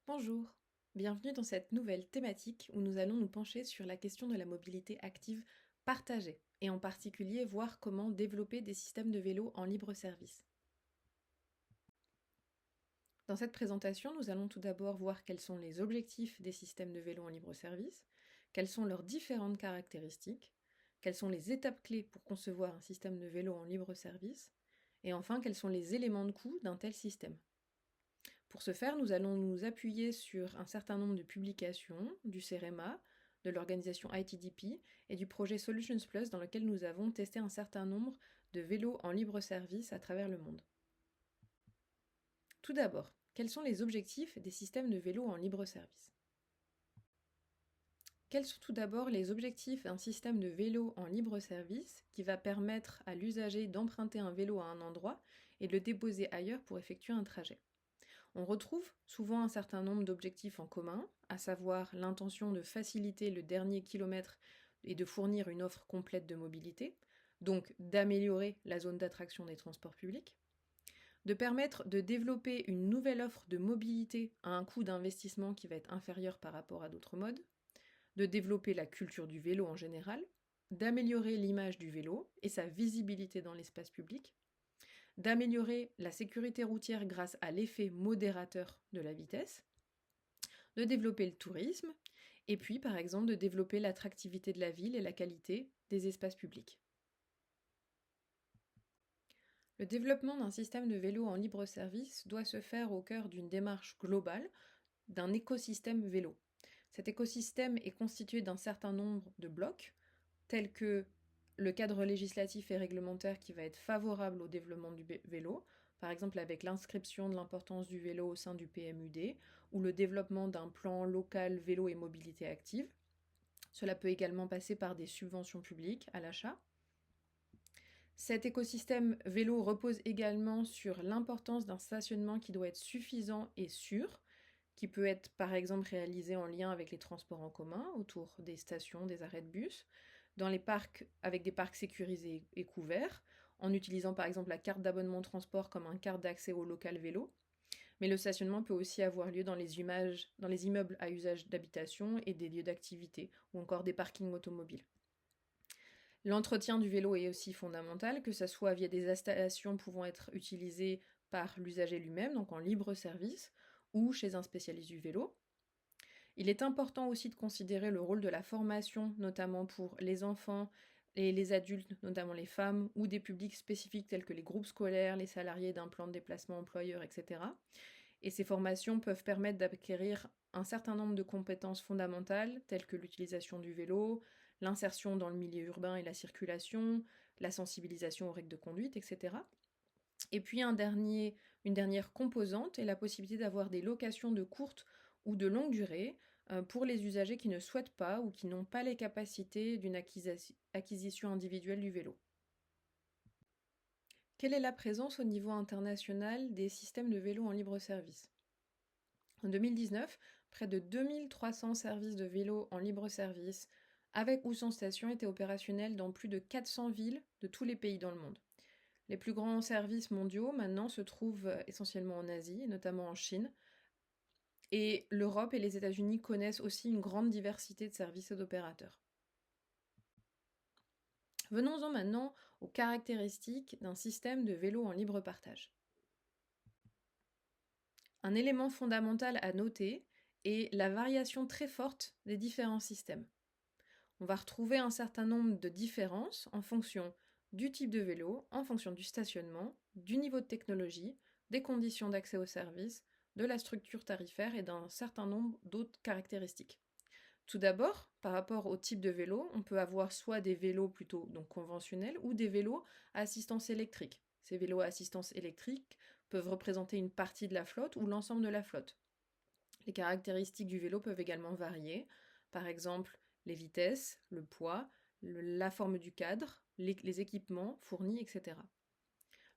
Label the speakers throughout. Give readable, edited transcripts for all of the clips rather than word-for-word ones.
Speaker 1: Bonjour, bienvenue dans cette nouvelle thématique où nous allons nous pencher sur la question de la mobilité active partagée et en particulier voir comment développer des systèmes de vélo en libre service. Dans cette présentation, nous allons tout d'abord voir quels sont les objectifs des systèmes de vélo en libre service, quelles sont leurs différentes caractéristiques, quelles sont les étapes clés pour concevoir un système de vélo en libre service, et enfin quels sont les éléments de coût d'un tel système. Pour ce faire, nous allons nous appuyer sur un certain nombre de publications du CEREMA, de l'organisation ITDP et du projet Solutions Plus dans lequel nous avons testé un certain nombre de vélos en libre service à travers le monde. Tout d'abord, quels sont les objectifs des systèmes de vélos en libre service? Quels sont tout d'abord les objectifs d'un système de vélo en libre service qui va permettre à l'usager d'emprunter un vélo à un endroit et de le déposer ailleurs pour effectuer un trajet? On retrouve souvent un certain nombre d'objectifs en commun, à savoir l'intention de faciliter le dernier kilomètre et de fournir une offre complète de mobilité, donc d'améliorer la zone d'attraction des transports publics, de permettre de développer une nouvelle offre de mobilité à un coût d'investissement qui va être inférieur par rapport à d'autres modes, de développer la culture du vélo en général, d'améliorer l'image du vélo et sa visibilité dans l'espace public, d'améliorer la sécurité routière grâce à l'effet modérateur de la vitesse, de développer le tourisme, et puis par exemple de développer l'attractivité de la ville et la qualité des espaces publics. Le développement d'un système de vélo en libre service doit se faire au cœur d'une démarche globale d'un écosystème vélo. Cet écosystème est constitué d'un certain nombre de blocs, tels que le cadre législatif et réglementaire qui va être favorable au développement du vélo, par exemple avec l'inscription de l'importance du vélo au sein du PMUD, ou le développement d'un plan local vélo et mobilité active. Cela peut également passer par des subventions publiques à l'achat. Cet écosystème vélo repose également sur l'importance d'un stationnement qui doit être suffisant et sûr, qui peut être par exemple réalisé en lien avec les transports en commun, autour des stations, des arrêts de bus, dans les parcs avec des parcs sécurisés et couverts, en utilisant par exemple la carte d'abonnement transport comme un carte d'accès au local vélo. Mais le stationnement peut aussi avoir lieu dans les immeubles à usage d'habitation et des lieux d'activité, ou encore des parkings automobiles. L'entretien du vélo est aussi fondamental, que ce soit via des installations pouvant être utilisées par l'usager lui-même, donc en libre service, ou chez un spécialiste du vélo. Il est important aussi de considérer le rôle de la formation, notamment pour les enfants et les adultes, notamment les femmes, ou des publics spécifiques tels que les groupes scolaires, les salariés d'un plan de déplacement employeur, etc. Et ces formations peuvent permettre d'acquérir un certain nombre de compétences fondamentales, telles que l'utilisation du vélo, l'insertion dans le milieu urbain et la circulation, la sensibilisation aux règles de conduite, etc. Et puis une dernière composante est la possibilité d'avoir des locations de courte ou de longue durée pour les usagers qui ne souhaitent pas ou qui n'ont pas les capacités d'une acquisition individuelle du vélo. Quelle est la présence au niveau international des systèmes de vélo en libre service? En 2019, près de 2300 services de vélo en libre service, avec ou sans station, étaient opérationnels dans plus de 400 villes de tous les pays dans le monde. Les plus grands services mondiaux maintenant se trouvent essentiellement en Asie, et notamment en Chine. Et l'Europe et les États-Unis connaissent aussi une grande diversité de services et d'opérateurs. Venons-en maintenant aux caractéristiques d'un système de vélo en libre partage. Un élément fondamental à noter est la variation très forte des différents systèmes. On va retrouver un certain nombre de différences en fonction du type de vélo, en fonction du stationnement, du niveau de technologie, des conditions d'accès au service, de la structure tarifaire et d'un certain nombre d'autres caractéristiques. Tout d'abord, par rapport au type de vélo, on peut avoir soit des vélos plutôt donc conventionnels ou des vélos à assistance électrique. Ces vélos à assistance électrique peuvent représenter une partie de la flotte ou l'ensemble de la flotte. Les caractéristiques du vélo peuvent également varier, par exemple les vitesses, le poids, la forme du cadre, les équipements fournis, etc.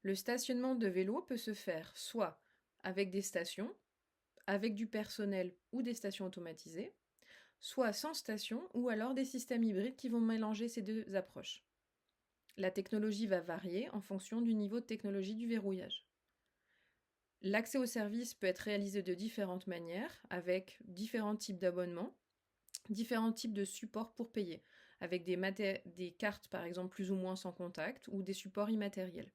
Speaker 1: Le stationnement de vélo peut se faire soit avec des stations, avec du personnel ou des stations automatisées, soit sans station ou alors des systèmes hybrides qui vont mélanger ces deux approches. La technologie va varier en fonction du niveau de technologie du verrouillage. L'accès au service peut être réalisé de différentes manières, avec différents types d'abonnements, différents types de supports pour payer, avec des cartes par exemple plus ou moins sans contact ou des supports immatériels.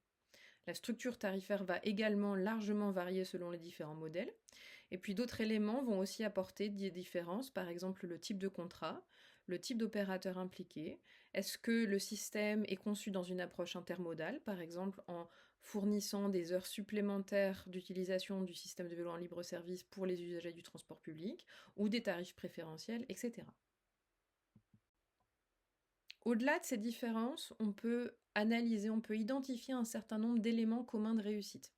Speaker 1: La structure tarifaire va également largement varier selon les différents modèles. Et puis d'autres éléments vont aussi apporter des différences, par exemple le type de contrat, le type d'opérateur impliqué. Est-ce que le système est conçu dans une approche intermodale, par exemple en fournissant des heures supplémentaires d'utilisation du système de vélo en libre service pour les usagers du transport public, ou des tarifs préférentiels, etc. Au-delà de ces différences, on peut analyser, on peut identifier un certain nombre d'éléments communs de réussite.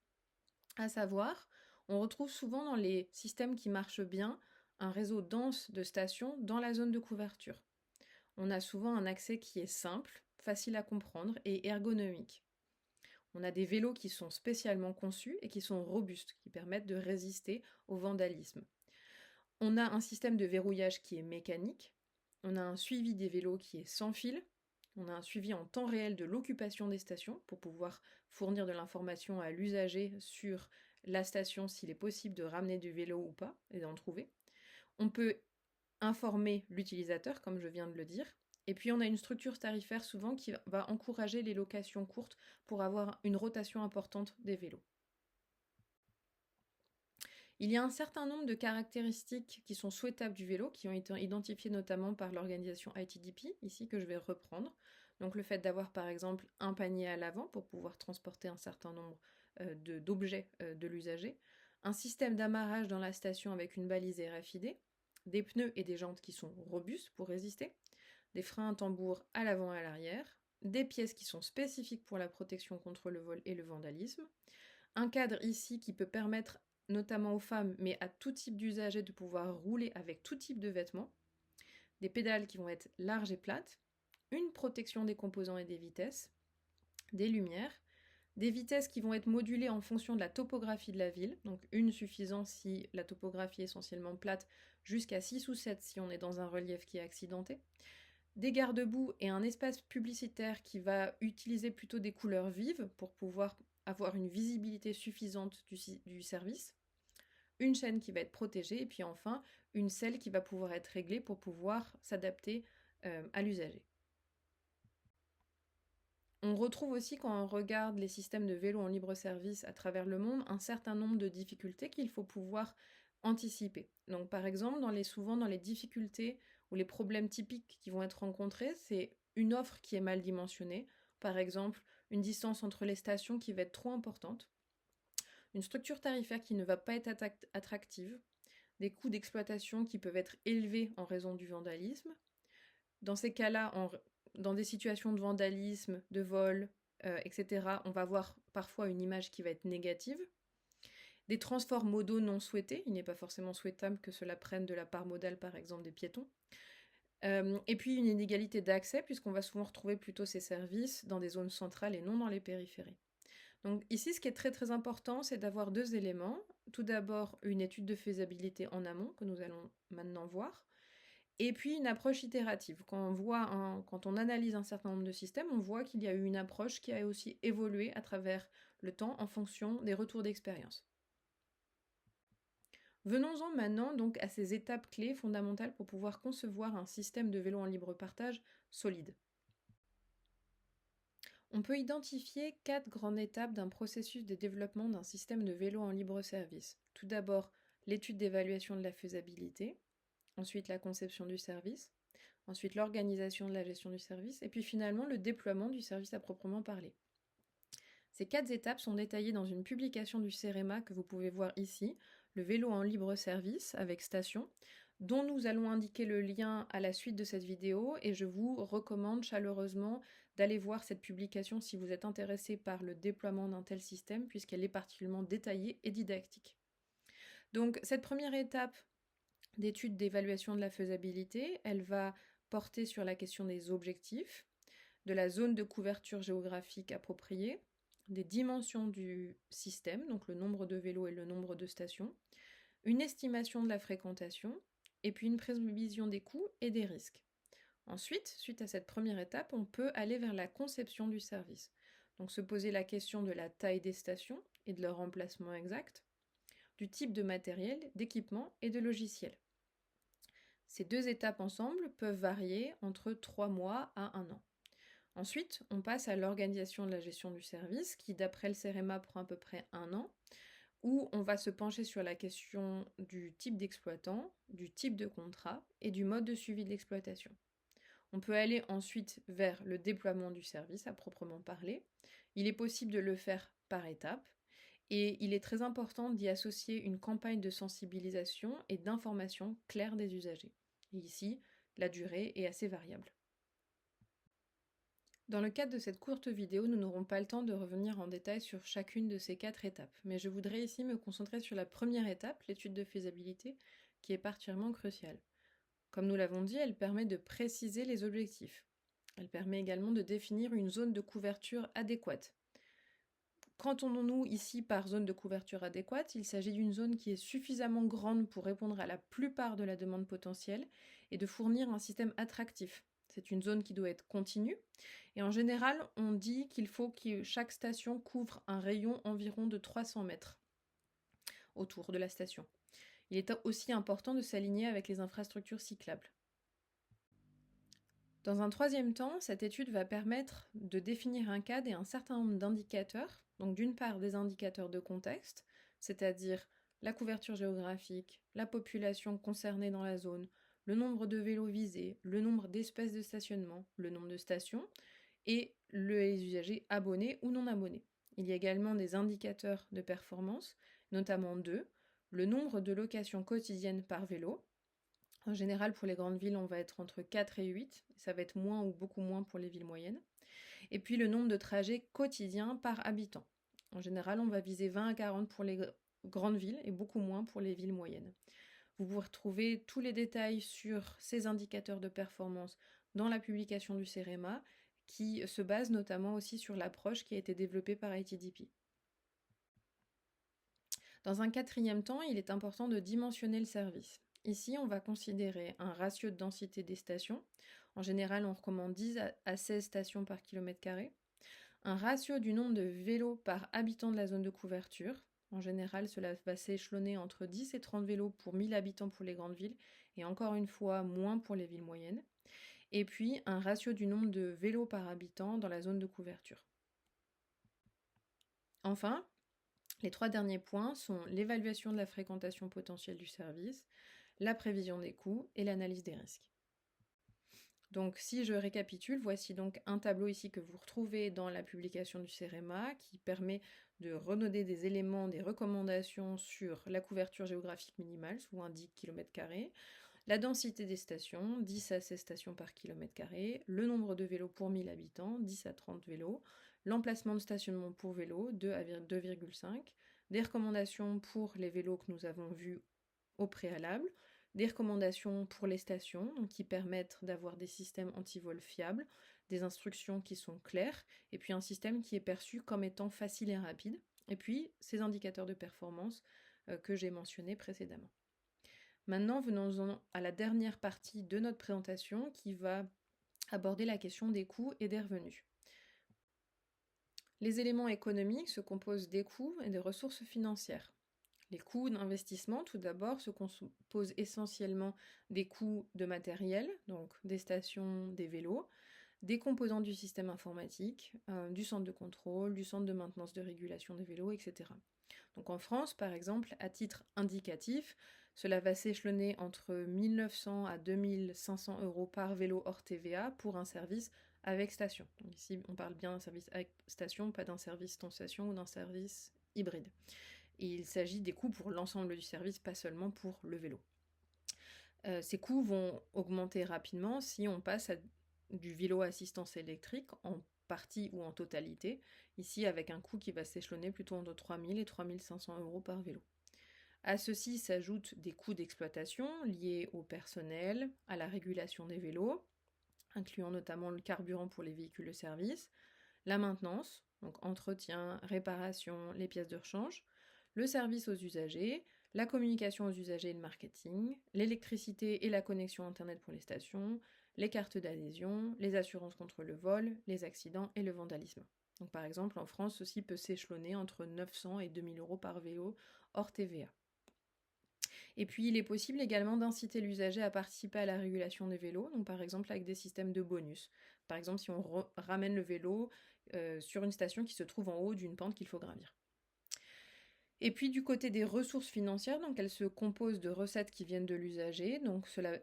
Speaker 1: À savoir, on retrouve souvent dans les systèmes qui marchent bien un réseau dense de stations dans la zone de couverture. On a souvent un accès qui est simple, facile à comprendre et ergonomique. On a des vélos qui sont spécialement conçus et qui sont robustes, qui permettent de résister au vandalisme. On a un système de verrouillage qui est mécanique. On a un suivi des vélos qui est sans fil. On a un suivi en temps réel de l'occupation des stations pour pouvoir fournir de l'information à l'usager sur la station s'il est possible de ramener du vélo ou pas et d'en trouver. On peut informer l'utilisateur, comme je viens de le dire. Et puis on a une structure tarifaire souvent qui va encourager les locations courtes pour avoir une rotation importante des vélos. Il y a un certain nombre de caractéristiques qui sont souhaitables du vélo, qui ont été identifiées notamment par l'organisation ITDP, ici que je vais reprendre. Donc le fait d'avoir par exemple un panier à l'avant pour pouvoir transporter un certain nombre d'objets de l'usager, un système d'amarrage dans la station avec une balise RFID, des pneus et des jantes qui sont robustes pour résister, des freins à tambour à l'avant et à l'arrière, des pièces qui sont spécifiques pour la protection contre le vol et le vandalisme, un cadre ici qui peut permettre notamment aux femmes, mais à tout type d'usager de pouvoir rouler avec tout type de vêtements, des pédales qui vont être larges et plates, une protection des composants et des vitesses, des lumières, des vitesses qui vont être modulées en fonction de la topographie de la ville, donc une suffisant si la topographie est essentiellement plate, jusqu'à 6 ou 7 si on est dans un relief qui est accidenté, des garde-boue et un espace publicitaire qui va utiliser plutôt des couleurs vives pour pouvoir avoir une visibilité suffisante du service, une chaîne qui va être protégée et puis enfin une selle qui va pouvoir être réglée pour pouvoir s'adapter à l'usager. On retrouve aussi quand on regarde les systèmes de vélo en libre service à travers le monde un certain nombre de difficultés qu'il faut pouvoir anticiper. Donc par exemple, souvent dans les difficultés ou les problèmes typiques qui vont être rencontrés, c'est une offre qui est mal dimensionnée, par exemple une distance entre les stations qui va être trop importante, une structure tarifaire qui ne va pas être attractive, des coûts d'exploitation qui peuvent être élevés en raison du vandalisme. Dans ces cas-là, dans des situations de vandalisme, de vol, etc., on va avoir parfois une image qui va être négative. Des transports modaux non souhaités, il n'est pas forcément souhaitable que cela prenne de la part modale, par exemple, des piétons. Et puis une inégalité d'accès, puisqu'on va souvent retrouver plutôt ces services dans des zones centrales et non dans les périphéries. Donc ici, ce qui est très très important, c'est d'avoir deux éléments. Tout d'abord, une étude de faisabilité en amont, que nous allons maintenant voir, et puis une approche itérative. Quand on analyse un certain nombre de systèmes, on voit qu'il y a eu une approche qui a aussi évolué à travers le temps en fonction des retours d'expérience. Venons-en maintenant donc à ces étapes clés fondamentales pour pouvoir concevoir un système de vélo en libre partage solide. On peut identifier 4 grandes étapes d'un processus de développement d'un système de vélo en libre service. Tout d'abord, l'étude d'évaluation de la faisabilité, ensuite la conception du service, ensuite l'organisation de la gestion du service, et puis finalement le déploiement du service à proprement parler. Ces 4 étapes sont détaillées dans une publication du CEREMA que vous pouvez voir ici, le vélo en libre service avec station, dont nous allons indiquer le lien à la suite de cette vidéo et je vous recommande chaleureusement d'aller voir cette publication si vous êtes intéressé par le déploiement d'un tel système puisqu'elle est particulièrement détaillée et didactique. Donc cette première étape d'étude d'évaluation de la faisabilité, elle va porter sur la question des objectifs, de la zone de couverture géographique appropriée, des dimensions du système, donc le nombre de vélos et le nombre de stations, une estimation de la fréquentation, et puis une prévision des coûts et des risques. Ensuite, suite à cette première étape, on peut aller vers la conception du service. Donc se poser la question de la taille des stations et de leur emplacement exact, du type de matériel, d'équipement et de logiciel. Ces deux étapes ensemble peuvent varier entre 3 mois à 1 an. Ensuite, on passe à l'organisation de la gestion du service qui, d'après le CEREMA, prend à peu près 1 an, où on va se pencher sur la question du type d'exploitant, du type de contrat et du mode de suivi de l'exploitation. On peut aller ensuite vers le déploiement du service à proprement parler. Il est possible de le faire par étapes et il est très important d'y associer une campagne de sensibilisation et d'information claire des usagers. Et ici, la durée est assez variable. Dans le cadre de cette courte vidéo, nous n'aurons pas le temps de revenir en détail sur chacune de ces 4 étapes, mais je voudrais ici me concentrer sur la première étape, l'étude de faisabilité, qui est particulièrement cruciale. Comme nous l'avons dit, elle permet de préciser les objectifs. Elle permet également de définir une zone de couverture adéquate. Qu'entendons-nous ici par zone de couverture adéquate? Il s'agit d'une zone qui est suffisamment grande pour répondre à la plupart de la demande potentielle et de fournir un système attractif. C'est une zone qui doit être continue et en général, on dit qu'il faut que chaque station couvre un rayon environ de 300 mètres autour de la station. Il est aussi important de s'aligner avec les infrastructures cyclables. Dans un troisième temps, cette étude va permettre de définir un cadre et un certain nombre d'indicateurs. Donc d'une part des indicateurs de contexte, c'est-à-dire la couverture géographique, la population concernée dans la zone, le nombre de vélos visés, le nombre d'espèces de stationnement, le nombre de stations et les usagers abonnés ou non abonnés. Il y a également des indicateurs de performance, notamment deux, le nombre de locations quotidiennes par vélo. En général, pour les grandes villes, on va être entre 4 et 8. Ça va être moins ou beaucoup moins pour les villes moyennes. Et puis le nombre de trajets quotidiens par habitant. En général, on va viser 20 à 40 pour les grandes villes et beaucoup moins pour les villes moyennes. Vous pouvez retrouver tous les détails sur ces indicateurs de performance dans la publication du CEREMA, qui se base notamment aussi sur l'approche qui a été développée par ITDP. Dans un quatrième temps, il est important de dimensionner le service. Ici, on va considérer un ratio de densité des stations. En général, on recommande 10 à 16 stations par kilomètre carré. Un ratio du nombre de vélos par habitant de la zone de couverture. En général, cela va s'échelonner entre 10 et 30 vélos pour 1000 habitants pour les grandes villes et encore une fois moins pour les villes moyennes. Et puis, un ratio du nombre de vélos par habitant dans la zone de couverture. Enfin, les 3 derniers points sont l'évaluation de la fréquentation potentielle du service, la prévision des coûts et l'analyse des risques. Donc si je récapitule, voici donc un tableau ici que vous retrouvez dans la publication du CEREMA qui permet de renoter des éléments, des recommandations sur la couverture géographique minimale, soit 10 km², la densité des stations, 10 à 16 stations par km², le nombre de vélos pour 1000 habitants, 10 à 30 vélos, l'emplacement de stationnement pour vélos, 2 à 2,5, des recommandations pour les vélos que nous avons vus au préalable, des recommandations pour les stations qui permettent d'avoir des systèmes anti-vol fiables, des instructions qui sont claires, et puis un système qui est perçu comme étant facile et rapide, et puis ces indicateurs de performance que j'ai mentionnés précédemment. Maintenant, venons-en à la dernière partie de notre présentation qui va aborder la question des coûts et des revenus. Les éléments économiques se composent des coûts et des ressources financières. Les coûts d'investissement, tout d'abord, se composent essentiellement des coûts de matériel, donc des stations, des vélos, des composants du système informatique, du centre de contrôle, du centre de maintenance de régulation des vélos, etc. Donc en France, par exemple, à titre indicatif, cela va s'échelonner entre 1 900 à 2 500 euros par vélo hors TVA pour un service avec station. Donc ici, on parle bien d'un service avec station, pas d'un service sans station ou d'un service hybride. Et il s'agit des coûts pour l'ensemble du service, pas seulement pour le vélo. Ces coûts vont augmenter rapidement si on passe à du vélo assistance électrique en partie ou en totalité, ici avec un coût qui va s'échelonner plutôt entre 3 000 et 3 500 euros par vélo. À ceci s'ajoutent des coûts d'exploitation liés au personnel, à la régulation des vélos, incluant notamment le carburant pour les véhicules de service, la maintenance, donc entretien, réparation, les pièces de rechange, le service aux usagers, la communication aux usagers et le marketing, l'électricité et la connexion Internet pour les stations, les cartes d'adhésion, les assurances contre le vol, les accidents et le vandalisme. Donc par exemple, en France, ceci peut s'échelonner entre 900 et 2000 euros par vélo hors TVA. Et puis, il est possible également d'inciter l'usager à participer à la régulation des vélos, donc par exemple avec des systèmes de bonus. Par exemple, si on ramène le vélo sur une station qui se trouve en haut d'une pente qu'il faut gravir. Et puis du côté des ressources financières, donc elles se composent de recettes qui viennent de l'usager, donc cela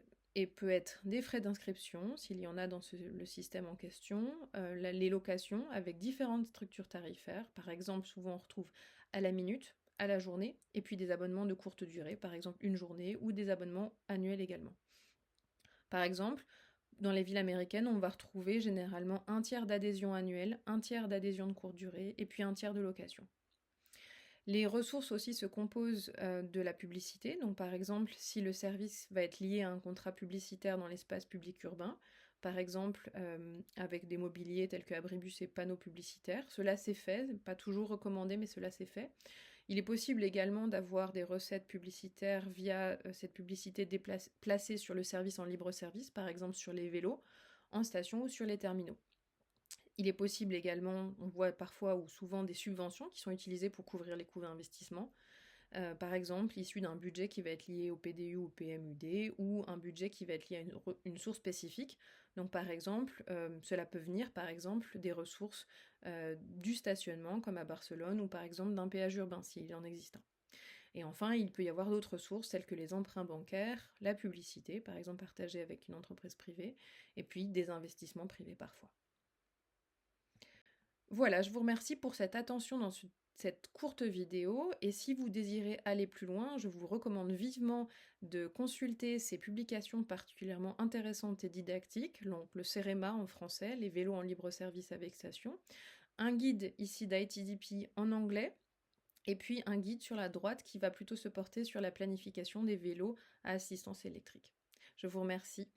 Speaker 1: peut être des frais d'inscription, s'il y en a dans le système en question, les locations avec différentes structures tarifaires, par exemple souvent on retrouve à la minute, à la journée, et puis des abonnements de courte durée, par exemple une journée, ou des abonnements annuels également. Par exemple, dans les villes américaines, on va retrouver généralement un tiers d'adhésion annuelle, un tiers d'adhésion de courte durée, et puis un tiers de location. Les ressources aussi se composent de la publicité. Donc par exemple, si le service va être lié à un contrat publicitaire dans l'espace public urbain, par exemple avec des mobiliers tels que abribus et panneaux publicitaires, cela s'est fait, pas toujours recommandé, mais cela s'est fait. Il est possible également d'avoir des recettes publicitaires via cette publicité placée sur le service en libre service, par exemple sur les vélos, en station ou sur les terminaux. Il est possible également, on voit parfois ou souvent des subventions qui sont utilisées pour couvrir les coûts d'investissement, par exemple issus d'un budget qui va être lié au PDU ou PMUD ou un budget qui va être lié à une source spécifique. Donc par exemple, cela peut venir par exemple des ressources du stationnement comme à Barcelone ou par exemple d'un péage urbain s'il en existe un. Et enfin, il peut y avoir d'autres sources telles que les emprunts bancaires, la publicité, par exemple partagée avec une entreprise privée, et puis des investissements privés parfois. Voilà, je vous remercie pour cette attention dans cette courte vidéo et si vous désirez aller plus loin, je vous recommande vivement de consulter ces publications particulièrement intéressantes et didactiques, donc le CEREMA en français, les vélos en libre service avec station, un guide ici d'ITDP en anglais, et puis un guide sur la droite qui va plutôt se porter sur la planification des vélos à assistance électrique. Je vous remercie.